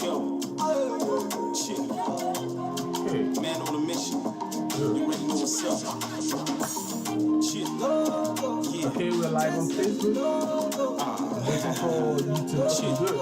Yo, shit. Okay. Man on a mission. Good. You already know what's up. Shit. Yeah. Okay, we're live on Facebook. Waiting for YouTube. Okay, good.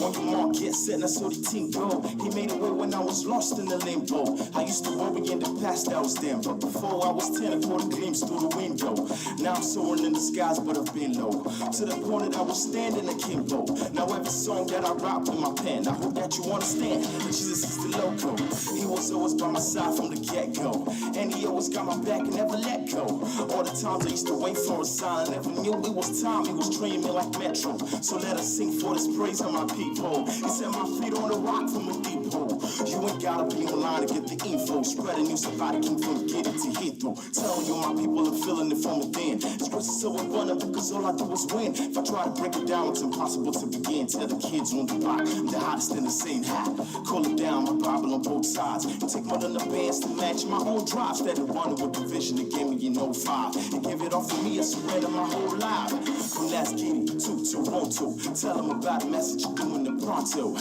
On your mark, get set, and I saw the team go. He made a way when I was lost in the limbo. I used to worry in the past I was damn, but before I was 10, I caught a glimpse through the window. Now I'm soaring in the skies, but I've been low, to the point that I was standing akimbo. Now every song that I write with my pen, I hope that you understand, Jesus is the loco. He was always by my side from the get-go, and he always got my back and never let go. All the times I used to wait for a sign, I never knew it was time. He was training me like Metro, so let us sing for this praise on my people. He set my feet on the rock from a deep hole. You ain't gotta be online to get the info. Spreading news about it, can from get it to hit through. Telling you my people are feeling it from within. It's just so abundant because all I do is win. If I try to break it down, it's impossible to begin. Tell the kids on the block, I'm the hottest in the same hat. Cool it down, my Bible on both sides. You take more than the bands to match my own drive. Steady running with the vision that gave me in 05. And give it all for me, I surrender my whole life. From last kitty to Toronto. Tell them about the message you're doing the pronto.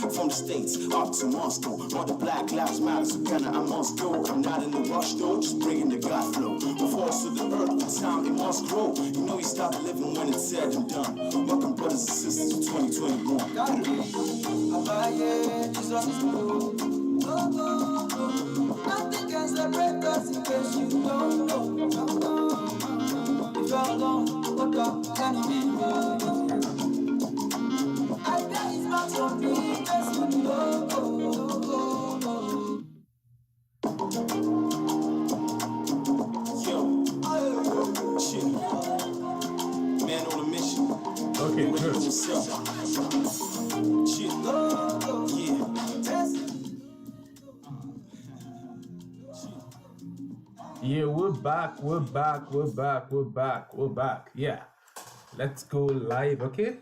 From the States up to Moscow. All the Black Lives Matter, so kinda I must go. I'm not in a rush though, just bringing the God flow. With force to the earth, with time it must grow. You know you stop living when it's said and done. Welcome brothers and sisters to 2021. Nothing can separate us in case you don't know. If you're alone, what up, enemy? I got his marks on me, just you know. Yo, shit. Man on a mission. Okay, good. What's up? Shit. Yeah. Yeah, we're back. Yeah, let's go live. Okay.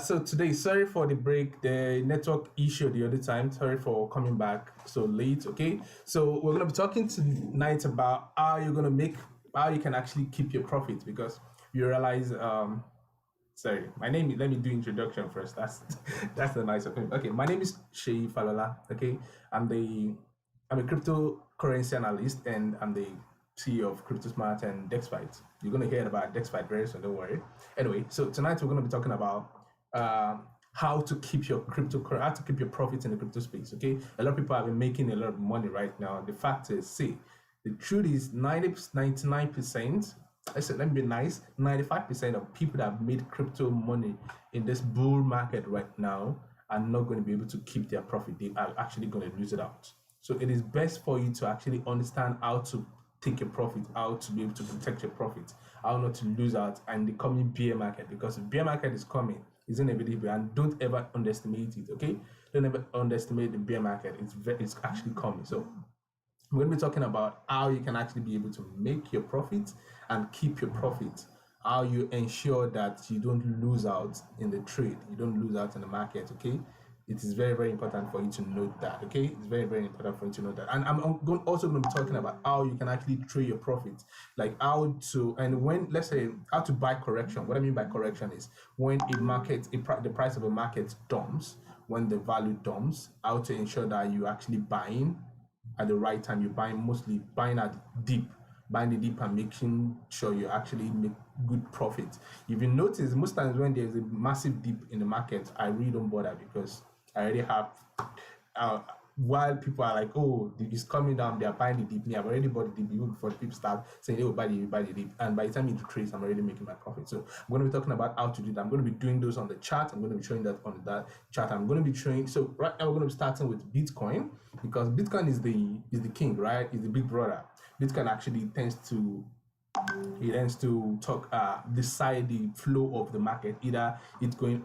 So today, sorry for the break, the network issue the other time. Sorry for coming back so late. Okay. So we're gonna be talking tonight about how you can actually keep your profit, because you realize sorry, my name is, let me do introduction first. That's the nice of him. Okay, my name is Sheyi Falola. Okay, I'm a cryptocurrency analyst, and I'm the CEO of CryptoSmart and DexFight. You're gonna hear about DexFight very soon, don't worry. Anyway, so tonight we're gonna be talking about how to keep your profits in the crypto space. Okay, a lot of people have been making a lot of money right now. The fact is, see, the truth is 99%. I said, let me be nice. 95% of people that have made crypto money in this bull market right now are not going to be able to keep their profit. They are actually going to lose it out. So it is best for you to actually understand how to take your profit, how to be able to protect your profit, how not to lose out in the coming bear market, because the bear market is coming, it's inevitable, and don't ever underestimate it. Okay, don't ever underestimate the bear market. It's actually coming. So we're going to be talking about how you can actually be able to make your profit and keep your profit, how you ensure that you don't lose out in the trade, you don't lose out in the market. Okay, it is very, very important for you to note that. Okay, it's very, very important for you to know that. And I'm also going to be talking about how you can actually trade your profit, like how to, and when, let's say, how to buy correction. What I mean by correction is when the price of a market dumps, when the value dumps, how to ensure that you actually buying at the right time. You're buying at buying the dip and making sure you actually make good profit. If you notice, most times when there's a massive dip in the market, I really don't bother, because I already have while people are like, oh, it's coming down, they are buying the dip. Me, I've already bought the dip even before the people start saying, oh, buy the dip. And by the time you trace, I'm already making my profit. So I'm going to be talking about how to do that. I'm going to be doing those on the chart. I'm going to be showing that on that chart. I'm going to be showing. So right now we're going to be starting with Bitcoin, because Bitcoin is the king, right? Is the big brother. Bitcoin actually tends to decide the flow of the market. Either it's going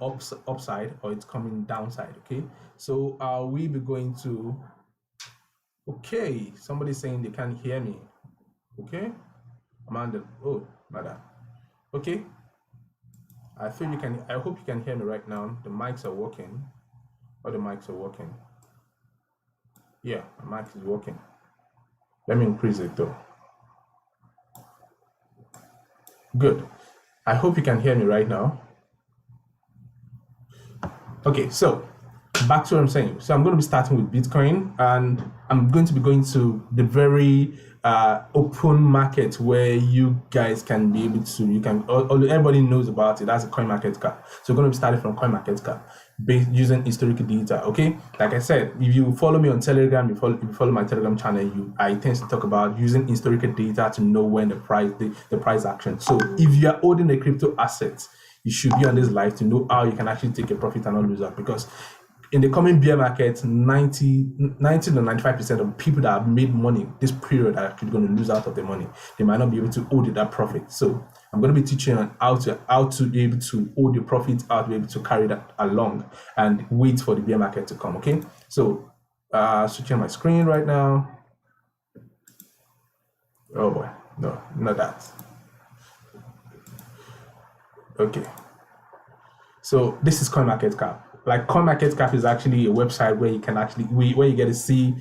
upside or it's coming downside. Okay, so we be going to, okay, somebody's saying they can't hear me. Okay, Amanda, oh, madam. Okay, I hope you can hear me right now. The mics are working. All the mics are working. Yeah, my mic is working. Let me increase it though. Good. I hope you can hear me right now. Okay, so back to what I'm saying. So I'm going to be starting with Bitcoin, and I'm going to be going to the very open market where you guys can be able to, everybody knows about it. That's a CoinMarketCap. So we're going to be starting from CoinMarketCap based using historical data. Okay, like I said, if you follow me on Telegram, if you follow my Telegram channel, I tend to talk about using historical data to know when the price action. So if you are holding a crypto asset, you should be on this live to know how you can actually take a profit and not lose out, because in the coming bear market, 90 to 95% of people that have made money this period are actually going to lose out of their money. They might not be able to hold that profit. So I'm going to be teaching on how to be able to hold the profit, how to be able to carry that along and wait for the bear market to come. Okay, so switching my screen right now. Oh boy, no, not that. Okay, so this is CoinMarketCap. Like CoinMarketCap is actually a website where you can where you get to see,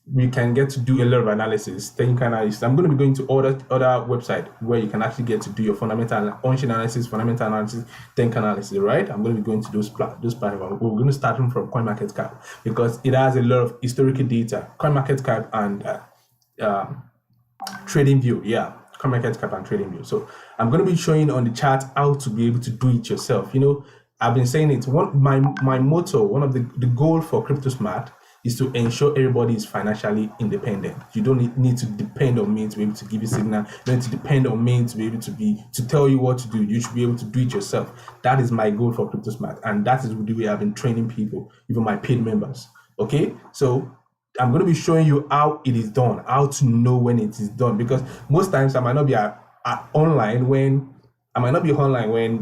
we can get to do a lot of analysis, technical analysis. I'm going to be going to other website where you can actually get to do your fundamental on-chain analysis, fundamental analysis, technical analysis, right? I'm going to be going to those platforms. We're going to start from CoinMarketCap because it has a lot of historical data. CoinMarketCap and TradingView, yeah. CoinMarketCap and TradingView. So I'm going to be showing on the chart how to be able to do it yourself. You know, I've been saying it. My motto, one of the goal for CryptoSmart is to ensure everybody is financially independent. You don't need to depend on me to be able to give you signal. You don't need to depend on me to be able to tell you what to do. You should be able to do it yourself. That is my goal for CryptoSmart, and that is the way I've been training people, even my paid members. Okay, so I'm going to be showing you how it is done, how to know when it is done, because most times I might not be online when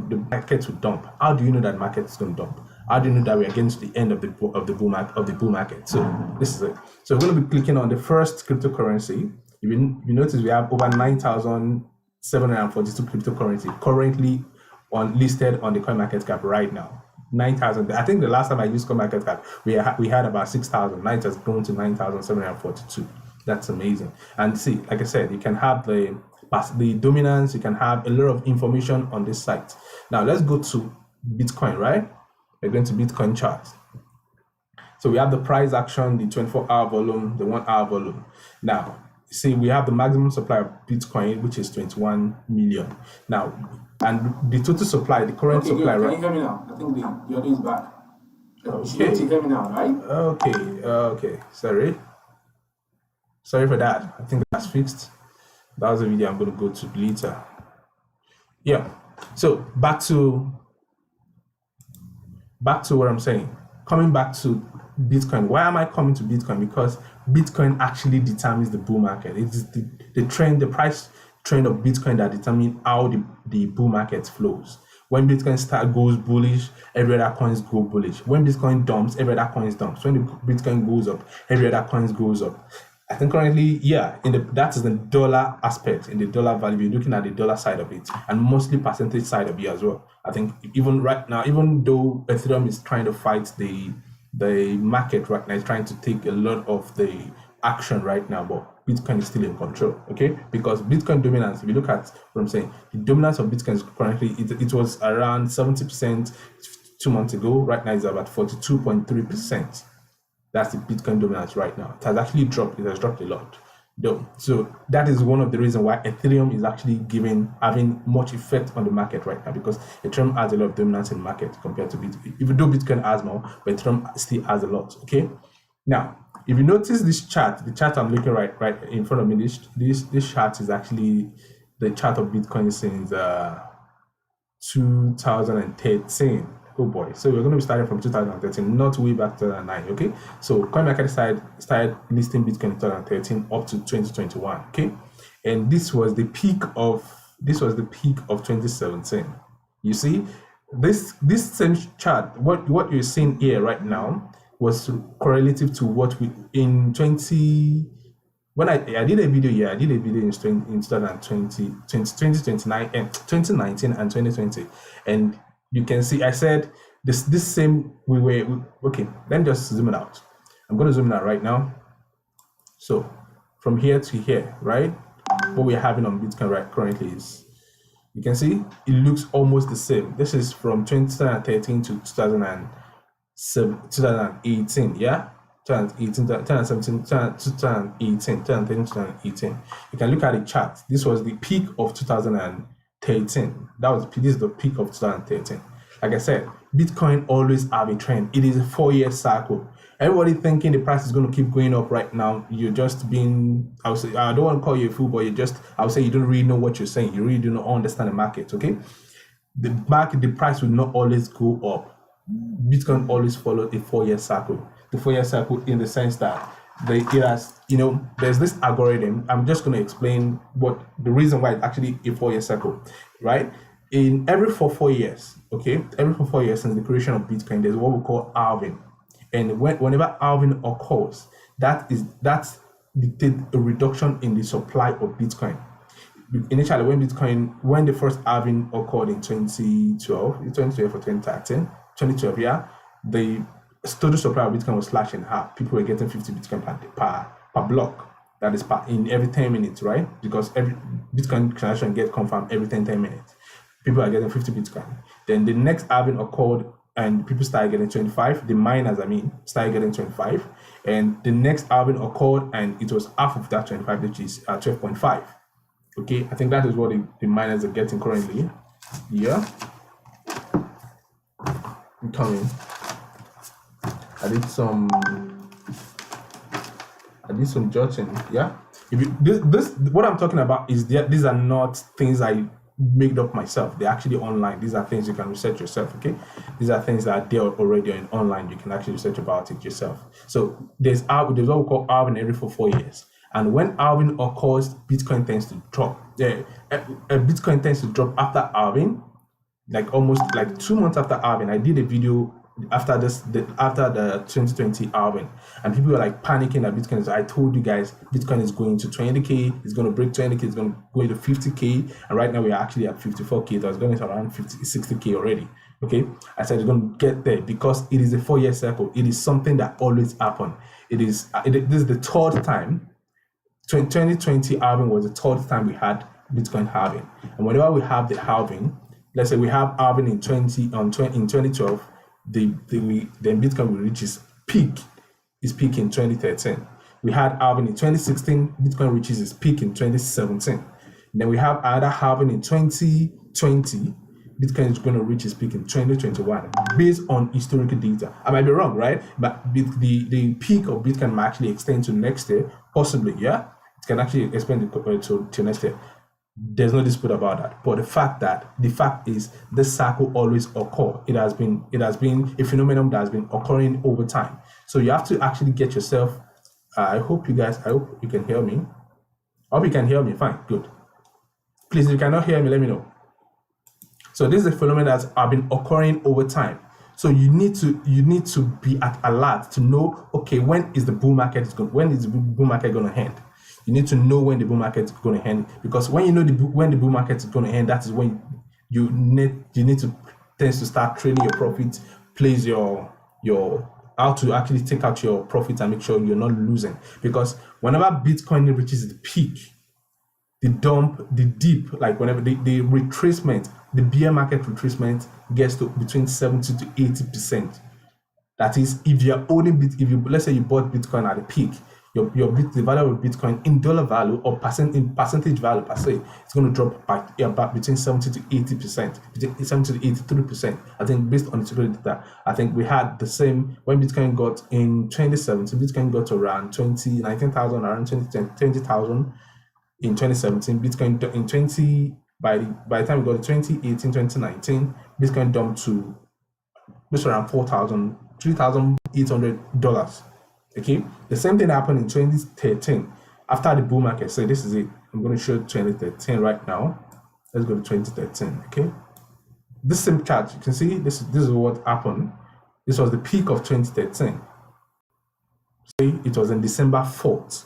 the market will dump. How do you know that market is going to dump? How do you know that we're getting to the end of the bull market? So this is it. So we're going to be clicking on the first cryptocurrency. You notice we have over 9,742 cryptocurrency currently listed on the CoinMarketCap right now. 9,000. I think the last time I used CoinMarketCap, we had about 6,000. Now it has grown to 9,742. That's amazing. And see, like I said, you can have the dominance. You can have a lot of information on this site. Now let's go to Bitcoin, right? We're going to Bitcoin chart. So we have the price action, the 24-hour volume, the 1-hour volume. Now, see, we have the maximum supply of Bitcoin, which is 21 million. Now, and the total supply, the current supply, good. Right? Can you hear me now? I think the audio is back. Okay. You should hear me now, right? Okay. Sorry for that. I think that's fixed. That was a video I'm going to go to later. Yeah. So back to what I'm saying. Coming back to Bitcoin. Why am I coming to Bitcoin? Because Bitcoin actually determines the bull market. It's the trend, the price trend of Bitcoin that determines how the bull market flows. When Bitcoin goes bullish, every other coins go bullish. When Bitcoin dumps, every other coins dumps. When the Bitcoin goes up, every other coins goes up. I think currently, yeah, that is the dollar aspect, in the dollar value, you're looking at the dollar side of it, and mostly percentage side of it as well. I think even right now, even though Ethereum is trying to fight the market right now, it's trying to take a lot of the action right now, but Bitcoin is still in control, okay? Because Bitcoin dominance, if you look at what I'm saying, the dominance of Bitcoin is currently, it was around 70% 2 months ago. Right now it's about 42.3%. That's the Bitcoin dominance right now. It has actually dropped. It has dropped a lot, though. So that is one of the reasons why Ethereum is actually having much effect on the market right now, because Ethereum has a lot of dominance in the market compared to Bitcoin. Even though Bitcoin has more, but Ethereum still has a lot. Okay. Now, if you notice this chart, the chart I'm looking right in front of me, this chart is actually the chart of Bitcoin since 2013. Oh boy, so we're going to be starting from 2013, not way back to 2009. Okay, so CoinMarket started listing Bitcoin in 2013 up to 2021. Okay, and this was the peak of 2017. You see, this same chart, what you're seeing here right now, was correlative to what we in 20. When I did a video here, I did a video in 2019 and 2020, and you can see I said this same okay. Let me just zoom it out. I'm going to zoom it out right now. So from here to here, right? What we're having on Bitcoin right currently is, you can see it looks almost the same. This is from 2013 to 2017. 2018, yeah, 2018, 2017, 2018, 2018. You can look at the chart. This was the peak of 2013. This is the peak of 2013. Like I said, Bitcoin always have a trend. It is a 4-year cycle. Everybody thinking the price is going to keep going up right now. You're just being, I would say, I don't want to call you a fool, but I would say you don't really know what you're saying. You really do not understand the market, okay? The price will not always go up. Bitcoin always follows a 4-year cycle. The 4-year cycle in the sense that it has, there's this algorithm. I'm just going to explain what the reason why it's actually a 4-year cycle, right? In every 4 years, okay, every 4 years since the creation of Bitcoin, there's what we call halving. And whenever halving occurs, that's dictate a reduction in the supply of Bitcoin. Initially, when the first halving occurred in 2012 or 2013, 2012, yeah, the total supply of Bitcoin was slashed in half. People were getting 50 Bitcoin per block. That is in every 10 minutes, right? Because every Bitcoin transaction gets confirmed every 10 minutes. People are getting 50 Bitcoin. Then the next halving occurred and people started getting 25. The miners, started getting 25. And the next halving occurred and it was half of that 25, which is 12.5. Okay, I think that is what the miners are getting currently. Yeah. I'm coming. I did some judging. Yeah. This what I'm talking about is these are not things I made up myself. They're actually online. These are things you can research yourself. Okay. These are things that are there already and online. You can actually research about it yourself. So there's what we call halving every 4 years. And when halving occurs, Bitcoin tends to drop. Bitcoin tends to drop after halving, like almost like 2 months after halving. I did a video after the 2020 halving, and people were like panicking that Bitcoin is. I told you guys, Bitcoin is going to 20K. It's going to break 20K. It's going to go into 50K, and right now we are actually at 54K. That's going to around 60K already. Okay, I said it's going to get there because it is a 4-year cycle. It is something that always happens. This is the third time. 2020 halving was the third time we had Bitcoin halving, and whenever we have the halving, let's say we have halving in 2012, then Bitcoin will reach its peak in 2013. We had halving in 2016, Bitcoin reaches its peak in 2017. Then we have another halving in 2020. Bitcoin is going to reach its peak in 2021 based on historical data. I might be wrong, right? But the peak of Bitcoin might actually extend to next year, possibly, yeah? It can actually expand to next year. There's no dispute about that. But the fact is this cycle always occurs. It has been a phenomenon that has been occurring over time. So you have to actually get yourself, I hope you can hear me. I hope you can hear me, fine, good. Please, if you cannot hear me, let me know. So this is a phenomenon that's been occurring over time. So you need to be at alert to know, okay, when is the bull market going to end? You need to know when the bull market is going to end, because when you know when the bull market is going to end, that is when you need to tend to start trading your profits, place your how to actually take out your profits and make sure you're not losing. Because whenever Bitcoin reaches the peak, the dip, like whenever the retracement, the bear market retracement gets to between 70 to 80%. That is, if you're owning let's say you bought Bitcoin at the peak, the value of Bitcoin in dollar value or in percentage value per se, it's going to drop by about between 70 to 80%, between 70 to 83%. I think based on the data, I think we had the same when Bitcoin got in 2017. Bitcoin got to around 19,000, around 20,000 in 2017. Bitcoin by the time we got to 2018, 2019, Bitcoin dumped to just around $3,800. Okay, the same thing happened in 2013 after the bull market. So this is it. I'm going to show 2013 right now. Let's go to 2013. Okay, this same chart, you can see this is what happened. This was the peak of 2013. See, it was in December 4th.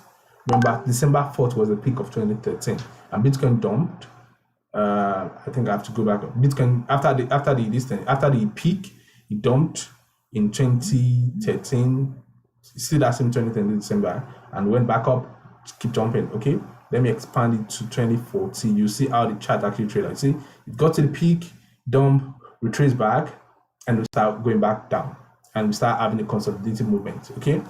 Remember, December 4th was the peak of 2013, and Bitcoin dumped. I think I have to go back. Bitcoin after the peak, it dumped in 2013. See that same 2013 December, and went back up, keep jumping. Okay, let me expand it to 2014. You see how the chart actually traded. See, it got to the peak, dump, retrace back, and we start going back down. and we start having a consolidative movement. Okay,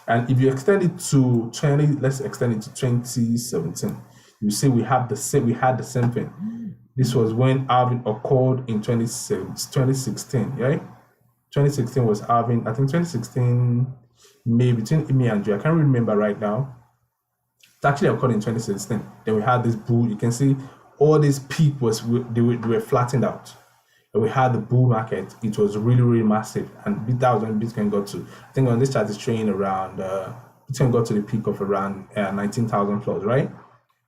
and if you extend it to 20, let's extend it to 2017. You see we had the same thing. This was when halving occurred in 2016, right? 2016 was halving. I think 2016 May, between me and you. I can't remember right now. It actually occurred in 2016. Then we had this bull. You can see all this peak they were flattened out. And we had the bull market. It was really, really massive. And that was when Bitcoin got to, I think on this chart is showing around, Bitcoin got to the peak of around 19,000 plus, right?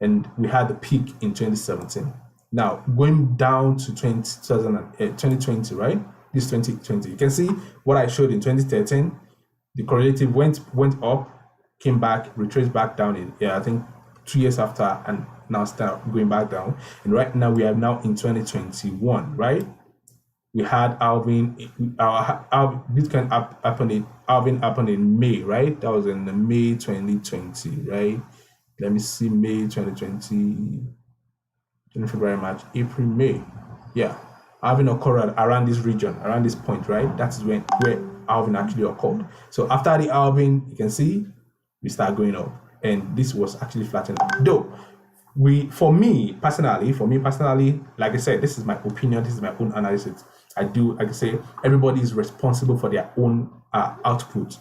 And we had the peak in 2017. Now, going down to 2020, right? This 2020. You can see what I showed in 2013. The correlative went up, came back, retraced back down in, I think 2 years after, and now start going back down. And right now we are now in 2021, right? We had halving, Bitcoin halving happened in May, right? That was in May 2020, right? Let me see, May 2020, February, March, April, May. Yeah, halving occurred around this region, around this point, right? That is where halving actually occurred. So after the halving, you can see we start going up, and this was actually flattened out. Though for me personally, like I said, this is my opinion, this is my own analysis. Like I say, everybody is responsible for their own output.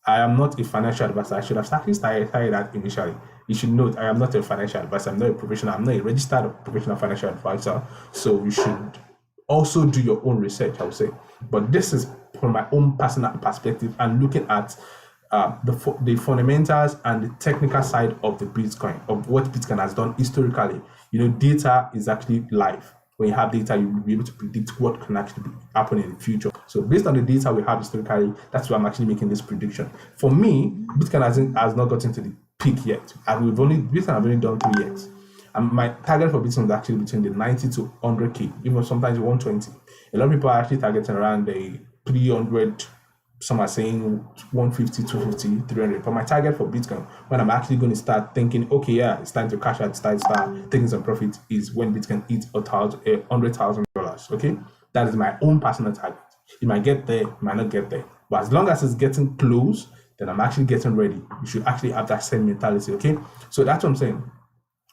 I am not a financial advisor. I should have started that initially. You should note, I am not a financial advisor. I'm not a professional. I'm not a registered professional financial advisor. So you should also do your own research, I would say. But this is from my own personal perspective and looking at the fundamentals and the technical side of the Bitcoin, of what Bitcoin has done historically. Data is actually live. When you have data, you'll be able to predict what can actually happen in the future. So based on the data we have historically, that's why I'm actually making this prediction. For me, Bitcoin has not gotten to the peak yet. Bitcoin have only done 3 years. And my target for Bitcoin is actually between the 90 to 100K, even sometimes 120. A lot of people are actually targeting around the 300. Some are saying 150, 250, 300. But my target for Bitcoin, when I'm actually going to start thinking, okay, yeah, it's time to cash out, start taking some profit, is when Bitcoin hits $100,000. Okay, that is my own personal target. It might get there, it might not get there. But as long as it's getting close, then I'm actually getting ready. You should actually have that same mentality. Okay, so that's what I'm saying.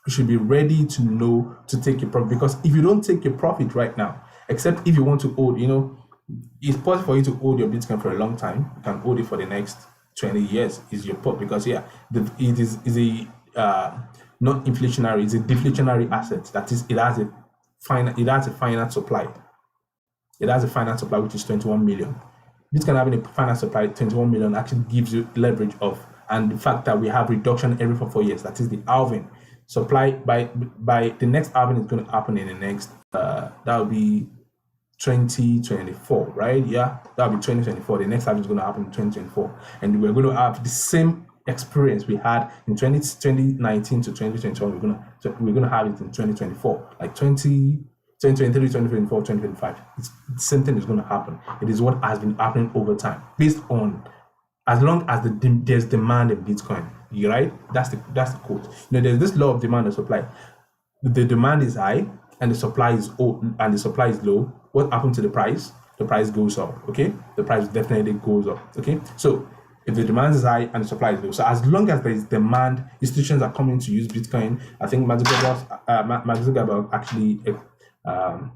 You should be ready to know to take your profit, because if you don't take your profit right now, except if you want to hold, it's possible for you to hold your Bitcoin for a long time. You can hold it for the next 20 years. Is your pot, because it is a not inflationary, it's a deflationary asset. That is, it has a finite supply. It has a finite supply, which is 21 million. Bitcoin having a finite supply 21 million actually gives you leverage of, and the fact that we have reduction every 4 years. That is the halving supply. By the next halving is going to happen in the next that will be 2024, right? Yeah, that'll be 2024. The next halving is going to happen in 2024, and we're going to have the same experience we had in 2019 to 2021. We're going to have it in 2024, like 2023, 2024, 2025. It's the same thing is going to happen. It is what has been happening over time, based on as long as there's demand in Bitcoin. You right? That's the quote. There's this law of demand and supply. The demand is high and the supply is low. What happened to the price? The price goes up. Okay, the price definitely goes up. Okay, so if the demand is high and the supply is low, so as long as there is demand, institutions are coming to use Bitcoin. I think Mark Zuckerberg actually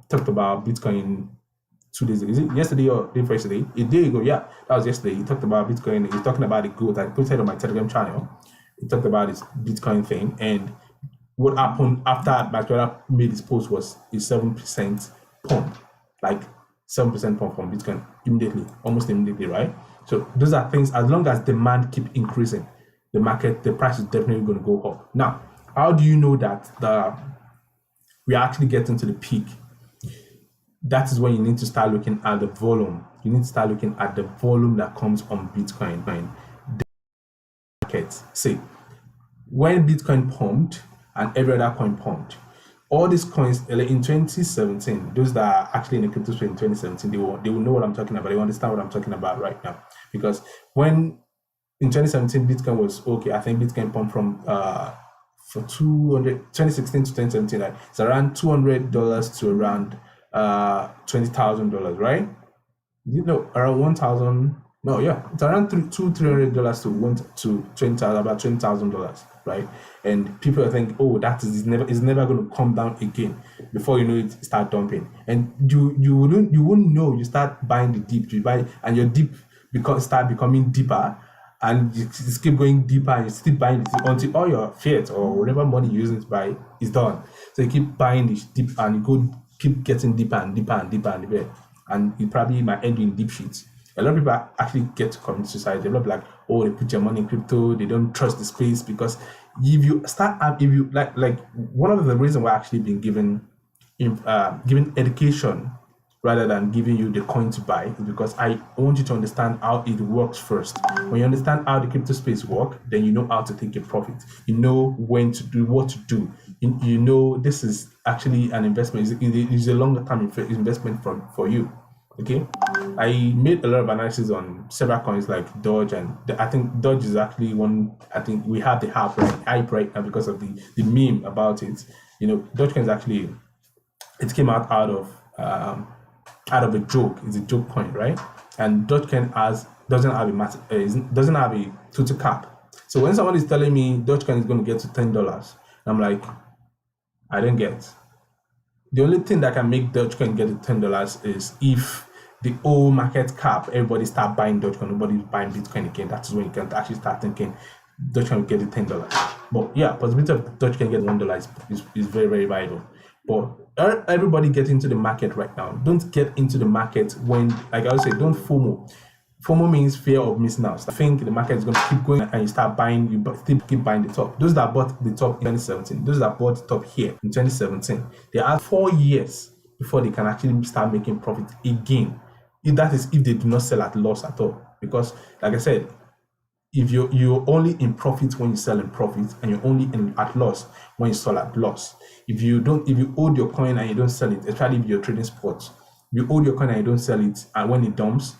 talked about Bitcoin 2 days ago. Is it yesterday or day before yesterday? A day ago, yeah, that was yesterday. He talked about Bitcoin. He's talking about the growth. I put it on my Telegram channel. He talked about this Bitcoin thing, and what happened after Mark made this post was a 7% pump, like 7% pump from Bitcoin almost immediately, right? So those are things. As long as demand keep increasing, the price is definitely going to go up. Now, how do you know that we are actually getting to the peak? That is when you need to start looking at the volume. You need to start looking at the volume that comes on Bitcoin. The market. See, when Bitcoin pumped and every other coin pumped, all these coins in 2017, those that are actually in the crypto space in 2017, they will know what I'm talking about. They will understand what I'm talking about right now. Because when in 2017 Bitcoin was okay, I think Bitcoin pumped from for 2016 to 2017, like, it's around $200 to around $20,000, right? Around 1,000 No, yeah, it's around $300 to $20,000, about $20,000, right? And people think, oh, that is never going to come down again. Before you know it, start dumping, and you wouldn't know. You start buying the dip, you buy, and your dip start becoming deeper, and you just keep going deeper, and you still buying it until all your fiat or whatever money you're using to buy is done. So you keep buying this dip, and you keep getting deeper and deeper and deeper and deeper, and you probably might end in deep sheets. A lot of people actually get to commit suicide. They're not like, oh, they put your money in crypto, they don't trust the space, because if you start up, if you like one of the reasons we're actually being given education rather than giving you the coin to buy is because I want you to understand how it works first. When you understand how the crypto space works, then you know how to take a profit. You know when to do what to do. You know this is actually an investment. It's a longer term investment for you. Okay, I made a lot of analysis on several coins like Doge, and I think Doge is actually one. I think we have the hype right now because of the meme about it. You know, Dogecoin is actually, it came out of a joke. It's a joke coin, right? And Dogecoin doesn't have a total cap. So when someone is telling me Dogecoin is going to get to $10, I'm like, I don't get. The only thing that can make Dogecoin get to $10 is if the whole market cap, everybody start buying Dogecoin, nobody's buying Bitcoin again. That's when you can actually start thinking Dogecoin will get to $10. But yeah, possibility of Dogecoin get $1 is very, very viable. But everybody get into the market right now. Don't get into the market when, like I always say, don't FOMO. FOMO means fear of missing out. I think the market is going to keep going, and you start buying, you still keep buying the top. Those that bought the top in 2017, those that bought the top here in 2017, they have 4 years before they can actually start making profit again. That is if they do not sell at loss at all. Because like I said, if you're only in profit when you sell in profit, and you're only at loss when you sell at loss. If you hold your coin and you don't sell it, especially if you're trading sports, you hold your coin and you don't sell it, and when it dumps,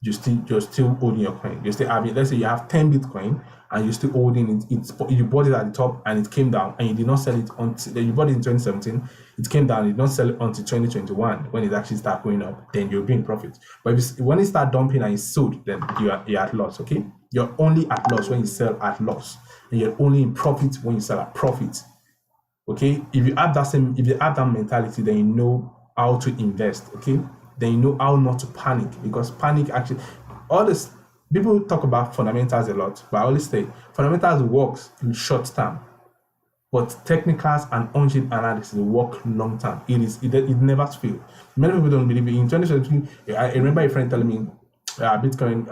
you're still holding your coin. You're still having, let's say you have 10 Bitcoin and you're still holding it. You bought it at the top and it came down, and you did not sell it until you bought it in 2017. It came down. You did not sell it until 2021 when it actually started going up. Then you'll be in profit. But when it start dumping and it's sold, then you're at loss. Okay, you're only at loss when you sell at loss, and you're only in profit when you sell at profit. Okay, if you have that mentality, then you know how to invest. Okay, then you know how not to panic, because panic actually, all this, people talk about fundamentals a lot, but I always say fundamentals works in short term, but technicals and on-chain analysis work long term. It never fails. Many people don't believe it. In 2017, I remember a friend telling me Bitcoin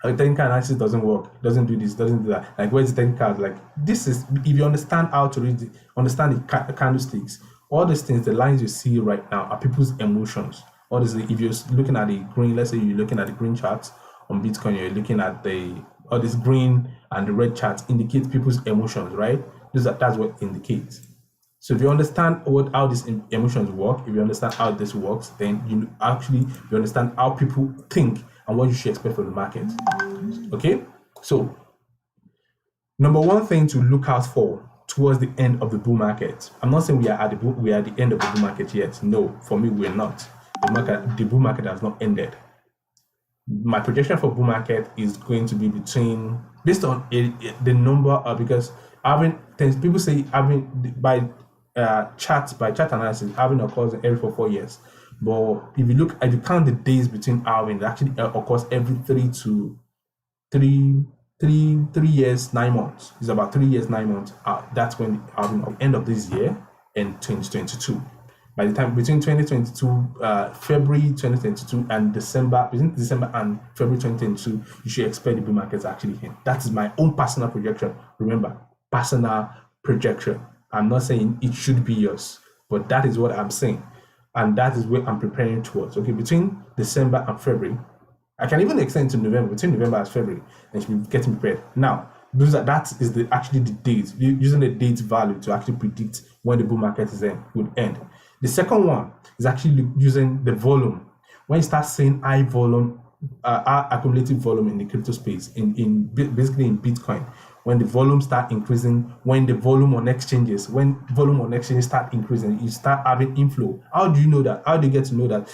technical analysis doesn't work, doesn't do this, doesn't do that. Like, where's the technical? Like, this is, if you understand how to understand the candlesticks, all these things, the lines you see right now are people's emotions. Honestly, if you're looking at the green, let's say you're looking at the green charts on Bitcoin, you're looking at all this green and the red charts indicate people's emotions, right? That's what it indicates. So if you understand how these emotions work, if you understand how this works, then you understand how people think and what you should expect from the market. Okay, so number one thing to look out for towards the end of the bull market. I'm not saying we are at the end of the bull market yet. No, for me, we're not. The bull market has not ended. My projection for bull market is going to be based on the number of, because people say by chart analysis, halving occurs every 4 years. But if you count the days between halving, it actually occurs every 3 years, 9 months. It's about 3 years, 9 months. That's when the halving of the end of this year and 2022. By the time between 2022, February 2022 and between December and February 2022, you should expect the bull market to actually hit. That is my own personal projection. Remember, personal projection. I'm not saying it should be yours, but that is what I'm saying. And that is where I'm preparing towards. Okay, between December and February, I can even extend to November. Between November and February, and you should be getting prepared. Now, that is actually the date, using the date value to actually predict when the bull market would end. The second one is actually using the volume. When you start seeing high volume, accumulative volume in the crypto space, basically in Bitcoin, when the volume start increasing, when volume on exchanges start increasing, you start having inflow. How do you know that? How do you get to know that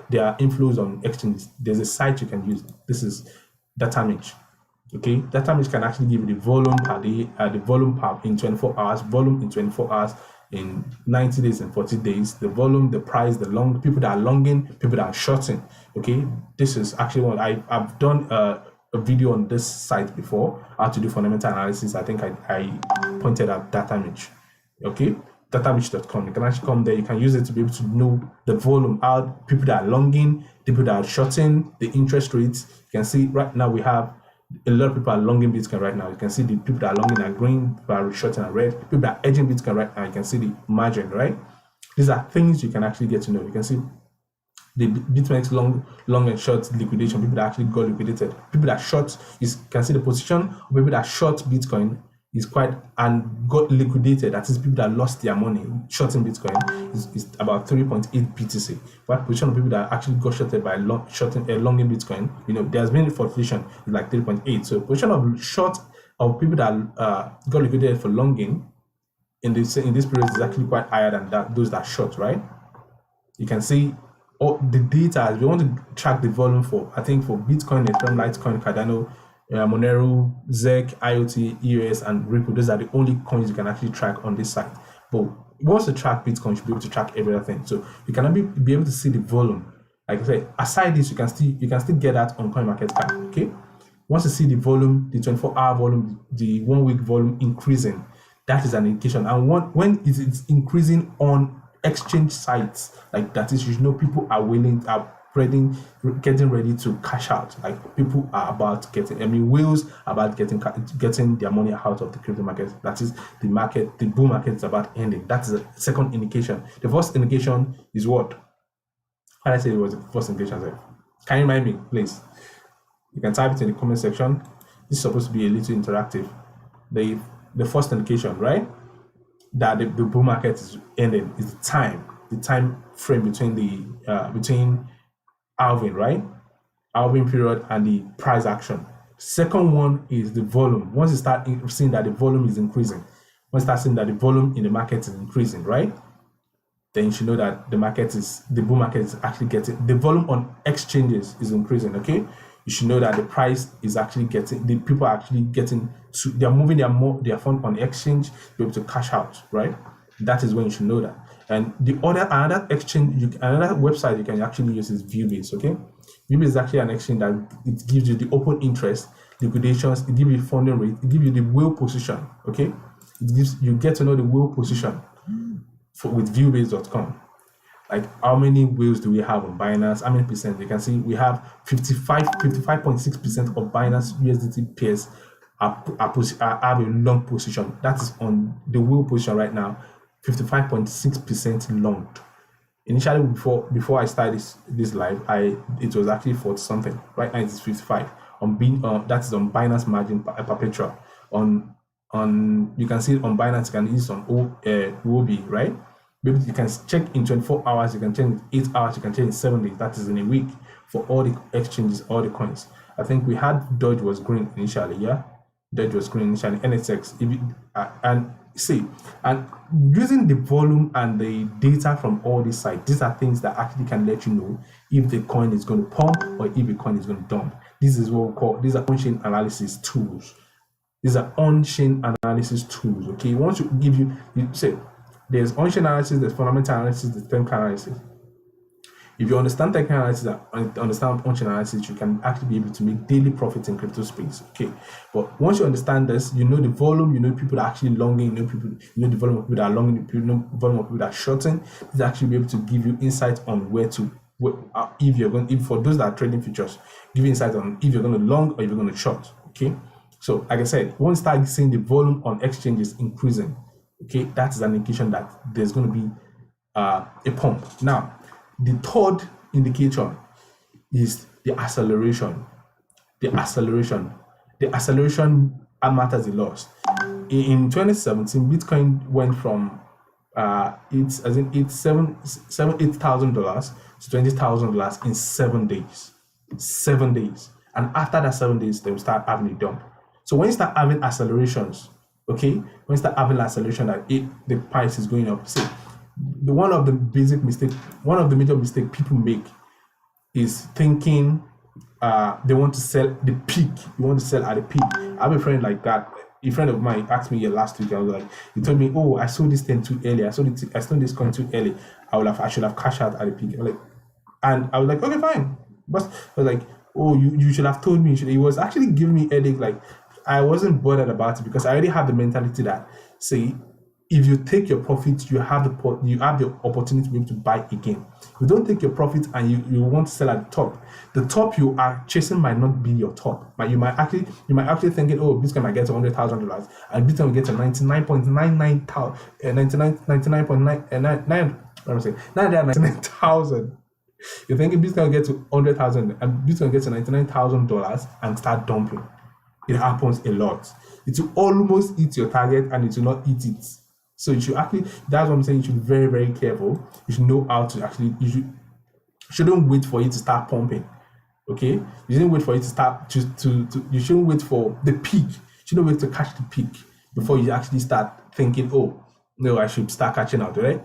there are inflows on exchanges? There's a site you can use. This is Datamage. Okay, Datamage can actually give you the volume per day, the volume in 24 hours, volume in 24 hours, in 90 days and 40 days, the volume, the price, the long, people that are longing, people that are shorting. Okay, this is actually what I've done a video on this site before, how to do fundamental analysis. I think I pointed out Datamage. Okay, datamage.com. You can actually come there. You can use it to be able to know the volume, how people that are longing, people that are shorting, the interest rates. You can see right now we have a lot of people are longing Bitcoin right now. You can see the people that are longing are green, people are shorting are red. People that are edging Bitcoin right now, you can see the margin, right? These are things you can actually get to know. You can see the Bitcoin's long and short liquidation. People that actually got liquidated. People that short you can see the position of people that short Bitcoin is quite and got liquidated. That is, people that lost their money shorting Bitcoin is about 3.8 BTC. But position of people that actually got shorted by longing Bitcoin, there's been fluctuation is like 3.8. So position of short of people that got liquidated for longing in this period is actually quite higher than those that short, right? You can see all the data. If you want to track the volume for Bitcoin, Ethereum, Litecoin, Cardano, Monero, ZEC, IoT, EOS, and Ripple, those are the only coins you can actually track on this site. But once you track Bitcoin, you should be able to track everything. So you cannot be able to see the volume. Like I said, aside this, you can still get that on CoinMarketCap. Okay, once you see the volume, the 24-hour volume, the 1 week volume increasing, that is an indication. And when it's increasing on exchange sites like that, is people are getting ready to cash out. Like people are about getting, whales are about getting their money out of the crypto market. That is the market, the bull market is about ending. That is a second indication. The first indication is what? How did I say it was the first indication? Can you remind me, please? You can type it in the comment section. This is supposed to be a little interactive. The first indication, right? That the bull market is ending is the time frame between halving, right? Halving period and the price action. Second one is the volume. Once you start seeing that the volume is increasing, once you start seeing that the volume in the market is increasing, right? Then you should know that the bull market is actually getting, the volume on exchanges is increasing, okay? You should know that the price is actually the people are actually getting, they're moving their fund on exchange to be able to cash out, right? That is when you should know that. And another exchange, another website you can actually use is Viewbase, okay? Viewbase is actually an exchange that it gives you the open interest, liquidations, it gives you funding rate, it gives you the whale position, okay? You get to know the whale position with Viewbase.com. Like how many whales do we have on Binance? How many percent? You can see we have 55.6% of Binance USDT pairs have a long position. That is on the whale position right now. 55.6% long. Initially, before I started this live, it was actually 40 something. Right now it's 55. That is on Binance margin perpetual. On you can see it on Binance. You can use it on Huobi, right? Maybe you can check in 24 hours. You can check in 8 hours. You can check in 7 days. That is in a week for all the exchanges, all the coins. I think we had Doge was green initially. Yeah, Doge was green initially. NXX and using the volume and the data from all these sites, these are things that actually can let you know if the coin is going to pump or if the coin is going to dump. This is what we call, these are on-chain analysis tools. These are on-chain analysis tools. Okay, once you say there's on-chain analysis, there's fundamental analysis, there's technical analysis. If you understand technical analysis and understand on-chain analysis, you can actually be able to make daily profits in crypto space. Okay, but once you understand this, you know the volume, you know people are actually longing, you know the volume of people that are longing, you know the volume of people that are shorting. This actually be able to give you insight on if for those that are trading futures, give you insight on if you're going to long or if you're going to short. Okay, so like I said, once you start seeing the volume on exchanges increasing, okay, that is an indication that there's going to be a pump. Now, the third indicator is the acceleration. The acceleration matters a lot. In 2017, Bitcoin went from $8,000 to $20,000 in 7 days. 7 days, and after that 7 days, they will start having a dump. So when you start having accelerations, okay, when you start having acceleration that the price is going up, see, one of the major mistake people make is thinking they want to sell the peak. You want to sell at the peak. I have a friend like that. A friend of mine asked me last week. I was like, he told me, "Oh, I sold this thing too early. I sold this coin too early. I should have cashed out at the peak." I was like, okay, fine. But I was like, "Oh, you should have told me." He was actually giving me headache. Like, I wasn't bothered about it because I already have the mentality that, say, if you take your profit, you have the opportunity to be able to buy again. If you don't take your profit and you want to sell at the top you are chasing might not be your top. But you might actually thinking, oh, Bitcoin might get to $100,000 and Bitcoin will get to 999,000. You're thinking Bitcoin will get to 100,000 and Bitcoin gets to $99,000 and start dumping. It happens a lot. It will almost hit your target and it will not hit it. So you should actually, that's what I'm saying, you should be very, very careful. You should know how to actually, shouldn't wait for it to start pumping. Okay? You shouldn't wait for it to start, you shouldn't wait for the peak. You shouldn't wait to catch the peak before you actually start thinking, oh, no, I should start catching out, right?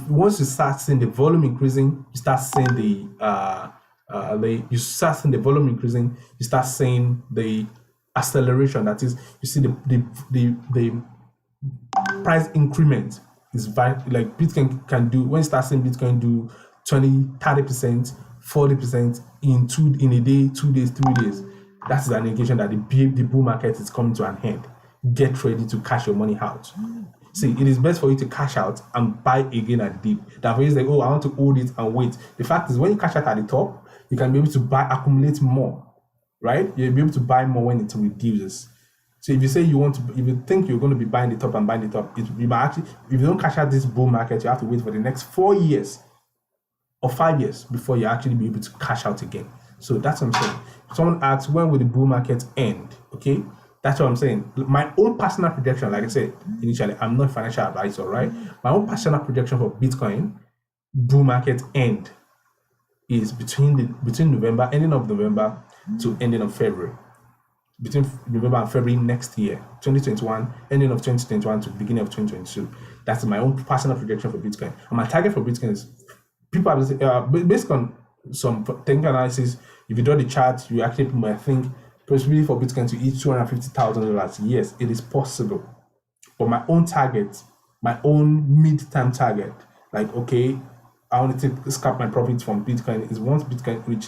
Once you start seeing the volume increasing, you start seeing the volume increasing, you start seeing the acceleration. That is, you see the price increment is like Bitcoin can do. When you start seeing Bitcoin do 20-30%, 40% in a day, 2 days, 3 days, that is an indication that the bull market is coming to an end. Get ready to cash your money out. See, it is best for you to cash out and buy again at the dip than for you to say, oh, I want to hold it and wait. The fact is, when you cash out at the top, you can be able to accumulate more, right? You'll be able to buy more when it reduces. So if you say if you think you're going to be buying the top and buying the top, you might actually, if you don't cash out this bull market, you have to wait for the next 4 years or 5 years before you actually be able to cash out again. So that's what I'm saying. Someone asks, when will the bull market end? Okay, that's what I'm saying. My own personal projection, like I said initially, I'm not a financial advisor, right? My own personal projection for Bitcoin bull market end is between November, ending of November to ending of February. Between November and February next year, 2021, ending of 2021 to beginning of 2022. That's my own personal projection for Bitcoin. And my target for Bitcoin is, people have based on some technical analysis, if you draw the chart, you actually might think possibility for Bitcoin to hit $250,000. Yes, it is possible. But my own target, my own mid-term target, like, okay, I want to scalp my profits from Bitcoin, is once Bitcoin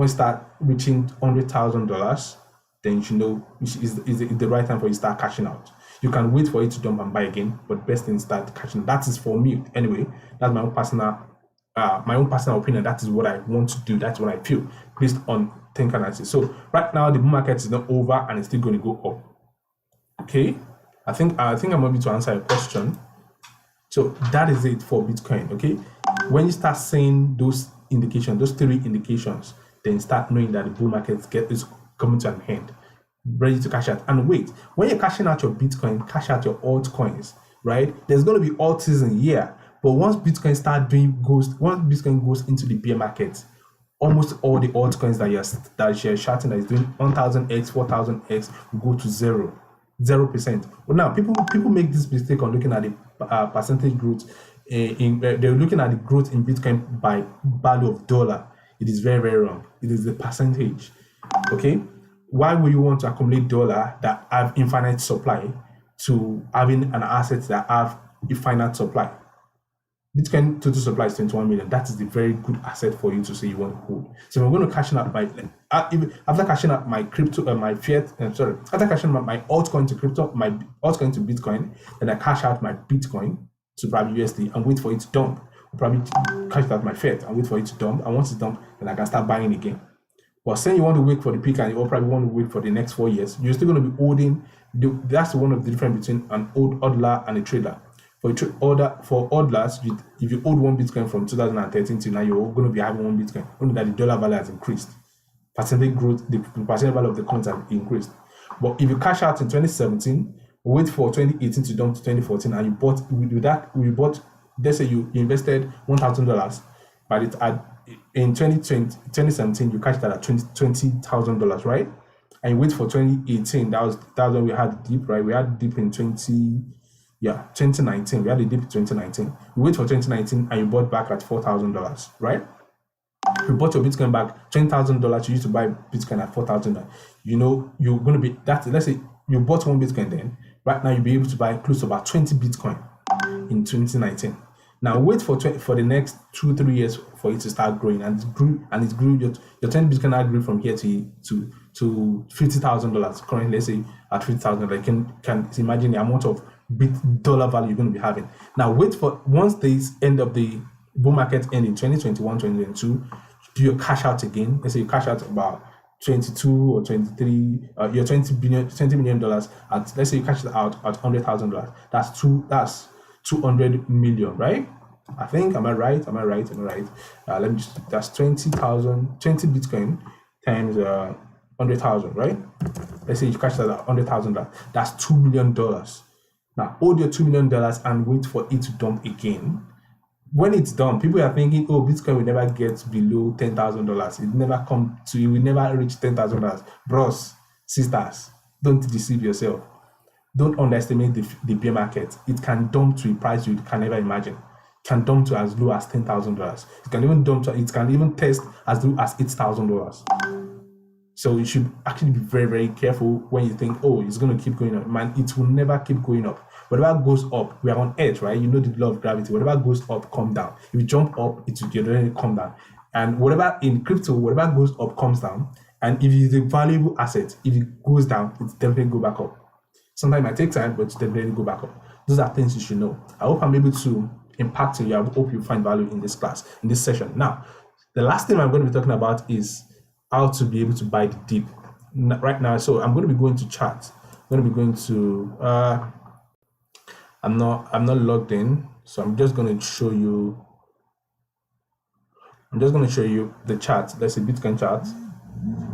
start reaching $100,000, then you should know is the right time for you to start cashing out. You can wait for it to dump and buy again, but best thing start cashing. That is for me anyway. That's my own personal opinion. That is what I want to do. That's what I feel based on think analysis. So right now the bull market is not over and it's still going to go up. Okay, I think I'm able to answer your question. So that is it for Bitcoin. Okay, when you start seeing those indications, those 3 indications, then start knowing that the bull market is coming to an end, ready to cash out. And wait, when you're cashing out your Bitcoin, cash out your altcoins, right? There's going to be alt season, yeah, but once Bitcoin goes into the bear market, almost all the altcoins that you're shouting that is doing 1000x, 4000x will go to 0%. Well, now people make this mistake on looking at the percentage growth. They're looking at the growth in Bitcoin by value of dollar. It is very, very wrong. It is the percentage. Okay, why would you want to accumulate dollar that have infinite supply to having an asset that have infinite supply? Bitcoin total supply is 21 million. That is the very good asset for you to say you want to hold. So I'm going to cash out after cashing out my crypto, after cashing out my altcoin to crypto, my altcoin to Bitcoin, then I cash out my Bitcoin to probably USD and wait for it to dump. I'll probably cash out my fiat and wait for it to dump. And once it's dumped, then I can start buying again. But saying you want to wait for the peak and you probably want to wait for the next 4 years, you're still going to be holding. That's one of the difference between an hodler and a trader. For hodlers, if you hold one Bitcoin from 2013 to now, you're going to be having one Bitcoin, only that the dollar value has increased. Percentage growth, the percentage value of the coins have increased. But if you cash out in 2017, wait for 2018 to dump to 2014, and you bought, let's say you invested $1,000, but in 2017 you cashed that at $20,000, right? and you wait for 2018. That was when we had the dip, right? We had the dip in 2019. We had a dip in 2019. You wait for 2019 and you bought back at $4,000, right? You bought your Bitcoin back, $20,000. You used to buy Bitcoin at $4,000. You know you're going to be that. Let's say you bought one Bitcoin then. Right now you'll be able to buy close to about 20 Bitcoin in 2019. Now wait for the next 2-3 years for it to start growing, and it grew. Your 10 Bitcoin now grew from here to $50,000. Currently, let's say at $50,000, can imagine the amount of dollar value you're going to be having. Now wait for once this end of the bull market end in 2021, 2022, do your cash out again. Let's say you cash out about 22 or 23, your $20 million at, let's say you cash it out at $100,000. That's 200 million, right? I think, am I right? Let me just, that's 20 Bitcoin times 100,000, right? Let's say you cash that at $100,000. That's $2 million. Now hold your $2 million and wait for it to dump again. When it's done, people are thinking, oh, Bitcoin will never get below $10,000. It will never reach $10,000. Bros, sisters, don't deceive yourself. Don't underestimate the bear market. It can dump to a price you can never imagine. It can dump to as low as $10,000. It can even test as low as $8,000. So you should actually be very, very careful when you think, oh, it's going to keep going up. Man, it will never keep going up. Whatever goes up, we are on Earth, right? You know the law of gravity. Whatever goes up, come down. If you jump up, it will generally come down. And whatever in crypto, whatever goes up comes down. And if it's a valuable asset, if it goes down, it's definitely go back up. Sometimes it might take time, but it's definitely go back up. Those are things you should know. I hope I'm able to impact you. I hope you find value in this class, in this session. Now, the last thing I'm going to be talking about is how to be able to buy the dip. Right now, so I'm going to be going to chart. I'm going to be going to I'm not logged in, so I'm just going to show you the chart. Let's say Bitcoin chart,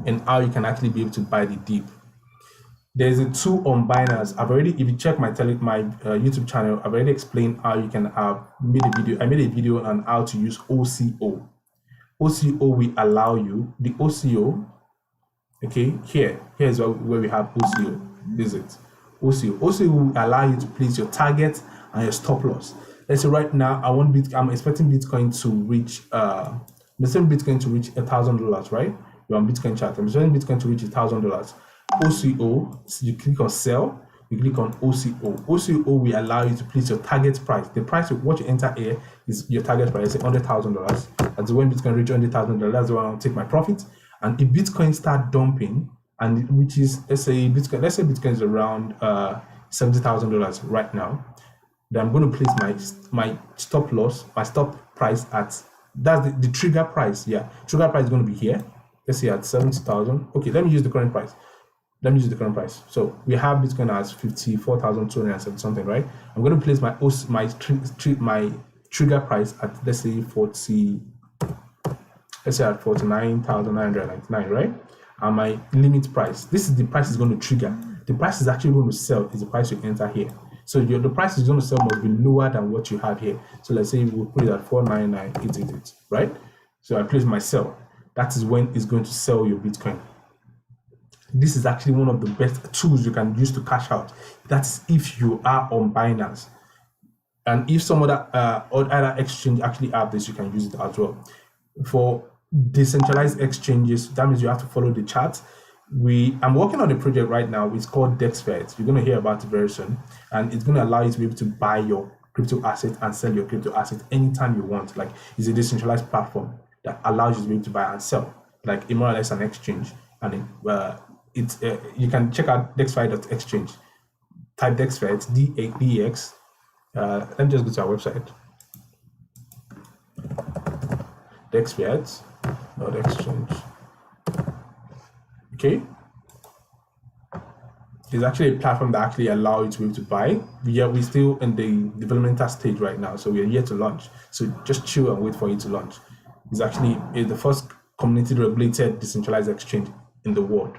and how you can actually be able to buy the dip. There's a tool on Binance. If you check my YouTube channel, I've already explained how you can I made a video on how to use OCO. OCO will allow you, the OCO, okay, here's where we have OCO. This is it. OCO will allow you to place your target and your stop loss. Let's say right now I'm expecting Bitcoin to reach $1,000, right? You're on Bitcoin chart. I'm expecting Bitcoin to reach $1,000. OCO, you click on sell, you click on OCO. OCO will allow you to place your target price. The price of what you enter here is your target price, say $100,000. That's when Bitcoin reach $100,000. That's when I'll take my profit. And if Bitcoin start dumping, and which is let's say Bitcoin is around $70,000 right now, then I'm going to place my stop loss, my stop price at that's the trigger price. Yeah, trigger price is going to be here. Let's say at 70,000. Okay, let me use the current price. So we have Bitcoin as 54,270 something, right? I'm going to place my trigger price at let's say 49,999, right? And my limit price. This is the price is going to trigger. The price is actually going to sell is the price you enter here. So the price is going to sell must be lower than what you have here. So let's say we'll put it at 499,888, right? So I place my sell. That is when it's going to sell your Bitcoin. This is actually one of the best tools you can use to cash out. That's if you are on Binance. And if some other exchange actually have this, you can use it as well. For decentralized exchanges, that means you have to follow the chart. I'm working on a project right now. It's called DexFed. You're going to hear about it very soon. And it's going to allow you to be able to buy your crypto asset and sell your crypto asset anytime you want. Like, it's a decentralized platform that allows you to be able to buy and sell, like more or less an exchange. And you can check out dexfed.exchange. Type DexFed, DEX. Let me just go to our website. DexFed.exchange. Okay. It's actually a platform that actually allows you to be able to buy. We're still in the developmental stage right now, so we're yet to launch. So just chill and wait for it to launch. It's actually the first community regulated decentralized exchange in the world.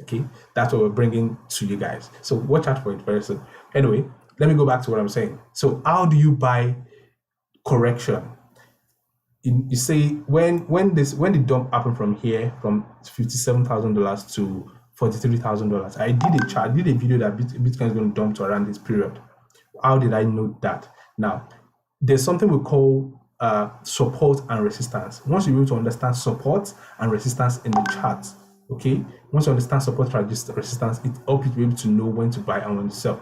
Okay, that's what we're bringing to you guys. So watch out for it very soon. Anyway, let me go back to what I'm saying. So how do you buy correction? You say when the dump happened from here from $57,000 to $43,000. I did a video that Bitcoin is going to dump to around this period. How did I know that? Now, there's something we call support and resistance. Once you're able to understand support and resistance in the chart, okay, once you understand support and resistance, it helps you to be able to know when to buy and when to sell.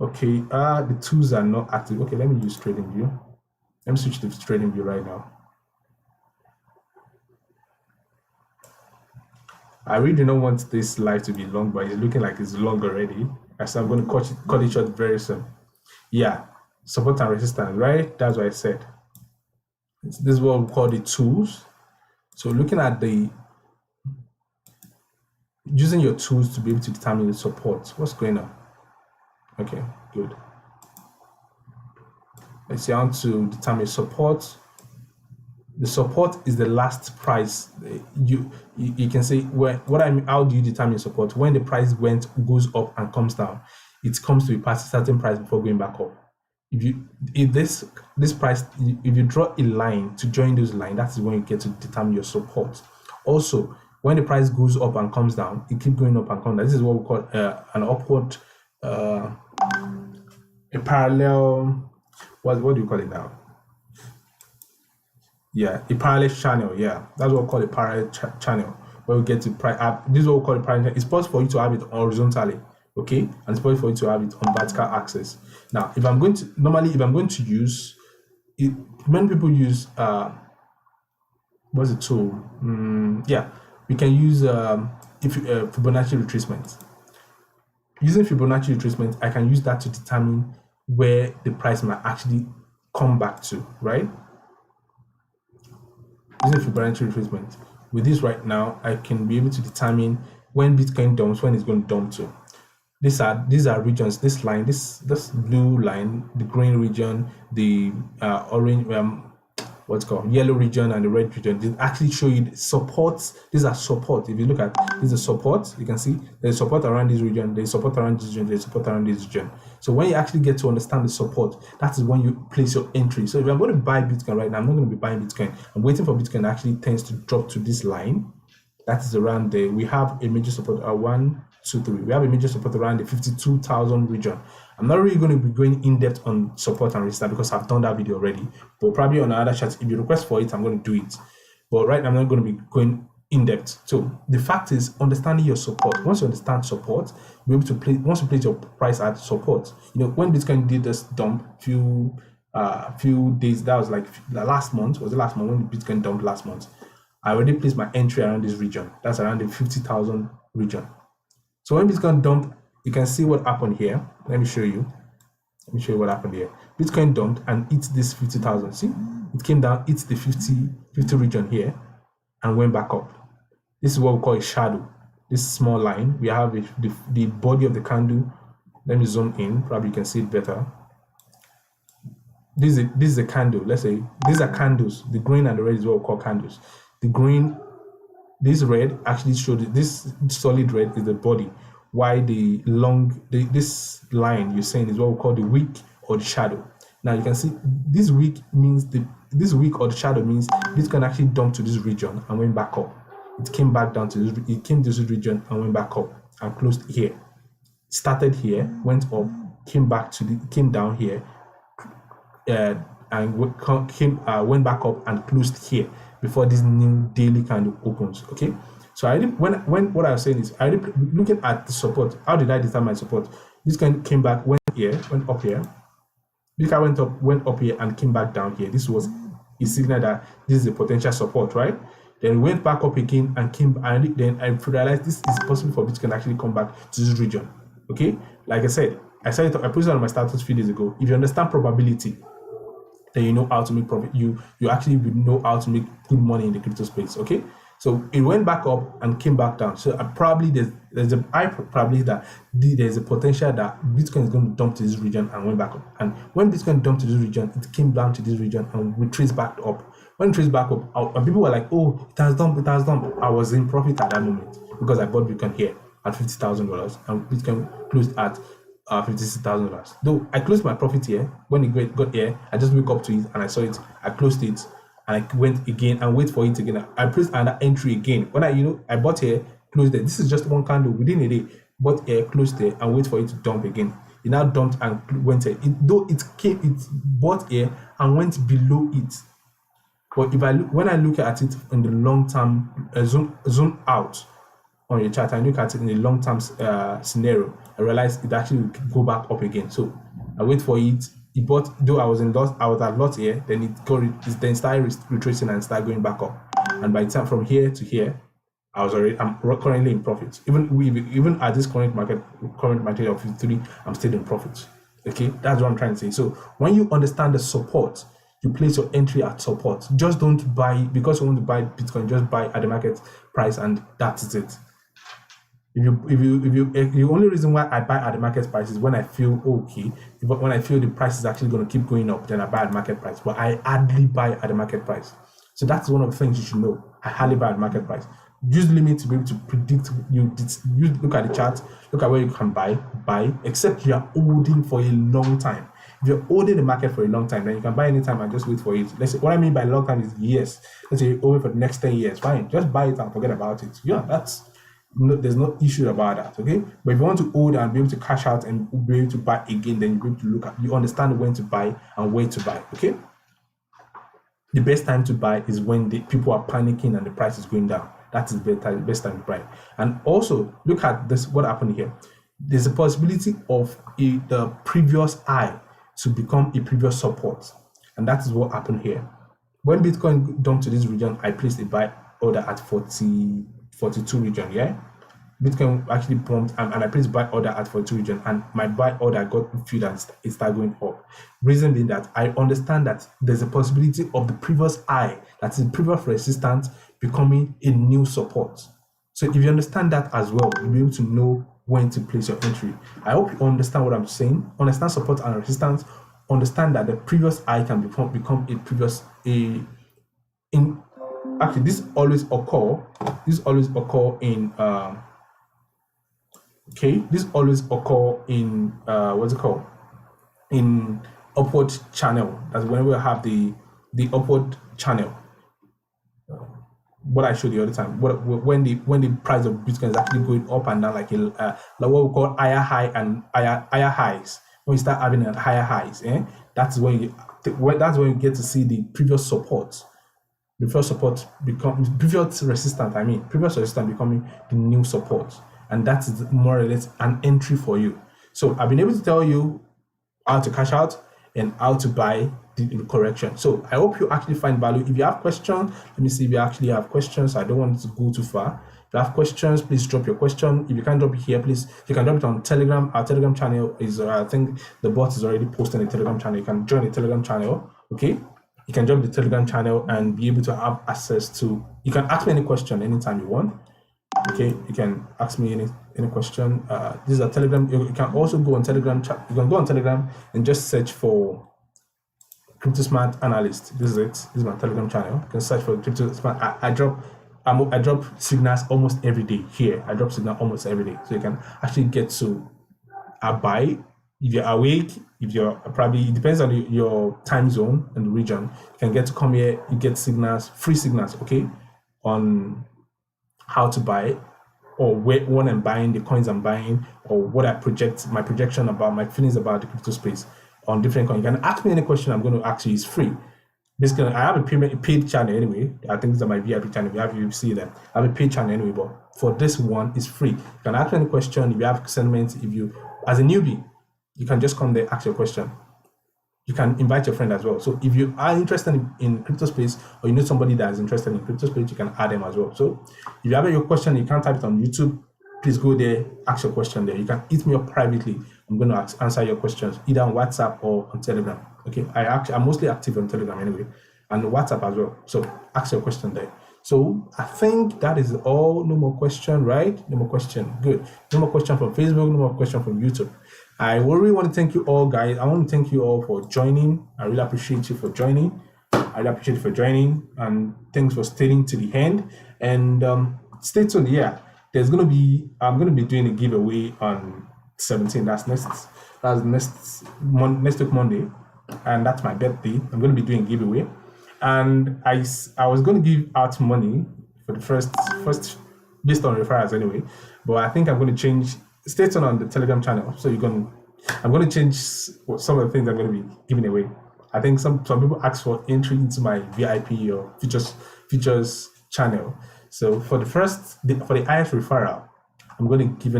Okay, the tools are not active. Okay, let me use trading view. Let me switch to trading view right now. I really do not want this live to be long, but it's looking like it's long already. So I'm going to cut it short very soon. Yeah, support and resistance, right? That's what I said. This is what we call the tools. So looking at using your tools to be able to determine the support. What's going on? Okay, good. Let's see how to determine support. The support is the last price. You can say how do you determine support? When the price goes up and comes down, it comes to a certain price before going back up. If this price, if you draw a line to join those lines, that's when you get to determine your support. Also, when the price goes up and comes down, it keeps going up and coming down. This is what we call an upward, a parallel. What do you call it now? Yeah, a parallel channel. Yeah, that's what we call a parallel channel. Where we get to this is what we call a parallel channel. It's possible for you to have it horizontally, okay, and it's possible for you to have it on vertical axis. Now, if I'm going to use it, many people use what's the tool? Yeah, we can use Fibonacci retracement. Using Fibonacci retracement, I can use that to determine where the price might actually come back to, right? Using Fibonacci retracement. With this right now, I can be able to determine when Bitcoin dumps, when it's going to dump to. These are regions. This line, this blue line, the green region, the orange, what's called yellow region, and the red region. They actually show you the supports. These are support. If you look at this is support, you can see there's support around this region, there's support around this region, there's support around this region. So when you actually get to understand the support, that is when you place your entry. So if I'm going to buy Bitcoin right now, I'm not going to be buying Bitcoin. I'm waiting for Bitcoin to actually tends to drop to this line. That is around there. We have a major support 1, 2, 3. We have a major support around the 52,000 region. I'm not really going to be going in depth on support and resistance because I've done that video already. But probably on another chat, if you request for it, I'm going to do it. But right now, I'm not going to be going in depth. So the fact is understanding your support. Once you understand support, you'll be able to place. Once you place your price at support, you know when Bitcoin did this dump few days. That was like last month. Was the last month when Bitcoin dumped last month? I already placed my entry around this region. That's around the 50,000 region. So when Bitcoin dumped, you can see what happened here. Let me show you. Let me show you what happened here. Bitcoin dumped and hit this 50,000. See, it came down, hit the 50 region here, and went back up. This is what we call a shadow. This small line. We have the body of the candle. Let me zoom in. Probably you can see it better. This is a candle. Let's say these are candles. The green and the red is what we call candles. The green, this red actually showed this solid red is the body. Why this line you're saying is what we call the wick or the shadow. Now you can see this wick means this wick or the shadow means this can actually dump to this region and went back up. It came back down to this. It came to this region and went back up and closed here. Started here, went up, came down here, and went back up and closed here before this new daily candle opens. Okay. So what I was saying is looking at the support. How did I determine support? This kind came back, went up here. This guy went up here and came back down here. This was a signal that this is a potential support, right? Then went back up again and came, and then I realized this is possible for Bitcoin to actually come back to this region. Okay, like I said, I put it on my status a few days ago. If you understand probability, then you know how to make profit. You actually know how to make good money in the crypto space. Okay. So it went back up and came back down. So probably there's a high probability that there's a potential that Bitcoin is going to dump to this region and went back up. And when Bitcoin dumped to this region, it came down to this region and retraced back up. When it traced back up, and people were like, "Oh, it has dumped, it has dumped." I was in profit at that moment because I bought Bitcoin here at $50,000 and Bitcoin closed at $56,000. Though I closed my profit here, when it got here, I just woke up to it and I saw it. I closed it. And I went again and wait for it again. I placed another entry again. When I bought here, close there. This is just one candle within a day, bought here, closed there, and wait for it to dump again. It now dumped and went here. Though it bought here and went below it. But when I look at it in the long term, zoom out on your chart and look at it in the long term scenario, I realized it actually will go back up again. So I wait for it. It bought, though I was at loss here, then it started retracing and started going back up. And by the time from here to here, I'm currently in profit. Even at this current market of 53, I'm still in profit. Okay, that's what I'm trying to say. So when you understand the support, you place your entry at support. Just don't buy because you want to buy Bitcoin. Just buy at the market price, and that's it. The only reason why I buy at the market price is when I feel okay. When I feel the price is actually going to keep going up, then I buy at market price. But I hardly buy at the market price. So that's one of the things you should know. I hardly buy at market price. Use limit to be able to predict. You look at the chart, look at where you can buy, except you are holding for a long time. If you're holding the market for a long time, then you can buy anytime and just wait for it. Let's say, what I mean by long time is years. Let's say you're holding for the next 10 years. Fine, just buy it and forget about it. Yeah, there's no issue about that. Okay, but if you want to hold and be able to cash out and be able to buy again, then you're able to you understand when to buy and where to buy. Okay. The best time to buy is when the people are panicking and the price is going down. That is the best time to buy. And also look at this. What happened here? There's a possibility of the previous high to become a previous support, and that is what happened here. When Bitcoin dumped to this region, I placed a buy order at 42 region. Yeah, Bitcoin actually pumped, and I placed buy order at 42 region, and my buy order got filled and it started going up. Reason being that I understand that there's a possibility of the previous high, that is previous resistance, becoming a new support. So if you understand that as well, you'll be able to know when to place your entry. I hope you understand what I'm saying. Understand support and resistance. Understand that the previous high can become a previous actually this always occur in what's it called, in upward channel. That's when we have the upward channel. What I showed you all the time. When the price of Bitcoin is actually going up and down, like what we call higher high and higher highs. When you start having higher highs, that's when you get to see the previous support. The first support becomes previous resistance. Previous resistance becoming the new support, and that is more or less an entry for you. So I've been able to tell you how to cash out and how to buy the correction. So I hope you actually find value. If you have questions, let me see if you actually have questions. I don't want it to go too far. If you have questions, please drop your question. If you can't drop it here, please, you can drop it on Telegram. Our Telegram channel is, I think the bot is already posting the Telegram channel. You can join the Telegram channel, okay? You can join the Telegram channel and be able to have access to, you can ask me any question anytime you want, okay? You can ask me any question. This is a Telegram. You can also go on Telegram chat. You can go on Telegram and just search for Crypto Smart Analyst. This is it. This is my Telegram channel. You can search for Crypto Smart. I drop signals almost every day here. I drop signal almost every day, so you can actually get to buy. If you're awake, if you're probably, it depends on your time zone and the region. You can get to come here. You get signals, free signals, okay, on how to buy, or when I'm buying, the coins I'm buying, or what I project, my projection about, my feelings about the crypto space on different coins. You can ask me any question I'm going to ask you. It's free. Basically, I have a paid channel anyway. I think these are my VIP channel. If you see them, I have a paid channel anyway, but for this one, it's free. You can ask me any question. If you have sentiments, if you, as a newbie, you can just come there, ask your question. You can invite your friend as well. So if you are interested in crypto space, or you know somebody that is interested in crypto space, you can add them as well. So if you have your question, you can't type it on YouTube, please go there, ask your question there. You can hit me up privately. I'm going to answer your questions either on WhatsApp or on Telegram. Okay, I'm mostly active on Telegram anyway, and WhatsApp as well. So ask your question there. So I think that is all. No more question, right? No more question. Good. No more question from Facebook. No more question from YouTube. I really want to thank you all, guys. I want to thank you all for joining. I really appreciate you for joining. And thanks for staying to the end. And stay tuned. Yeah, I'm gonna be doing a giveaway on 17th. That's next week Monday, and that's my birthday. I'm gonna be doing a giveaway, and I was gonna give out money for the first based on referrals anyway. But I think I'm going to change. Stay tuned on the Telegram channel. So I'm going to change some of the things I'm going to be giving away. I think some people ask for entry into my VIP or features channel. So for the highest referral, I'm going to give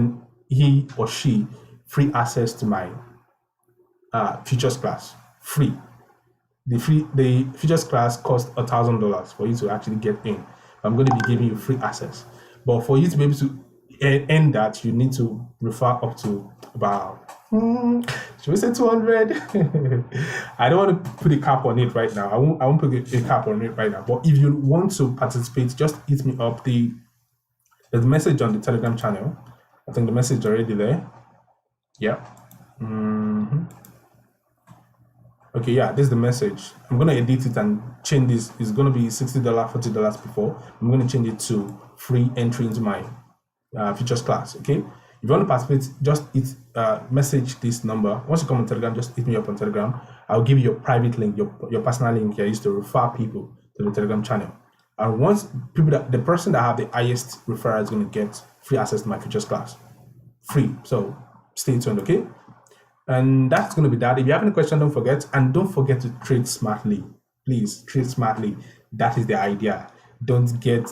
he or she free access to my features class. Free. The features class costs $1,000 for you to actually get in. I'm going to be giving you free access. But for you to be able to end that, you need to refer up to about should we say 200? I don't want to put a cap on it right now. I won't put a cap on it right now. But if you want to participate, just hit me up. There's a message on the Telegram channel. I think the message is already there. Yeah. Okay, yeah, this is the message. I'm going to edit it and change this. It's going to be $60, $40 before. I'm going to change it to free entry into my features class. Okay. If you want to participate, just message this number. Once you come on Telegram, just hit me up on Telegram. I'll give you your private link, your personal link. I used to refer people to the Telegram channel. And once the person that have the highest referral is going to get free access to my features class. Free. So stay tuned, okay? And that's going to be that. If you have any question, don't forget. And don't forget to trade smartly. Please trade smartly. That is the idea. Don't get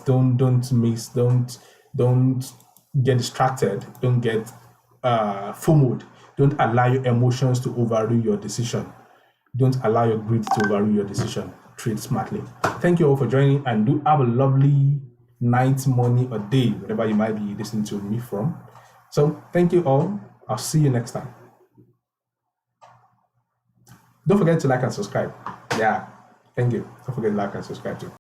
distracted. Don't get FOMO'd. Don't allow your emotions to overrule your decision. Don't allow your greed to overrule your decision. Trade smartly. Thank you all for joining, and do have a lovely night, morning, or day, wherever you might be listening to me from. So thank you all. I'll see you next time. Don't forget to like and subscribe. Yeah, thank you. Don't forget to like and subscribe too.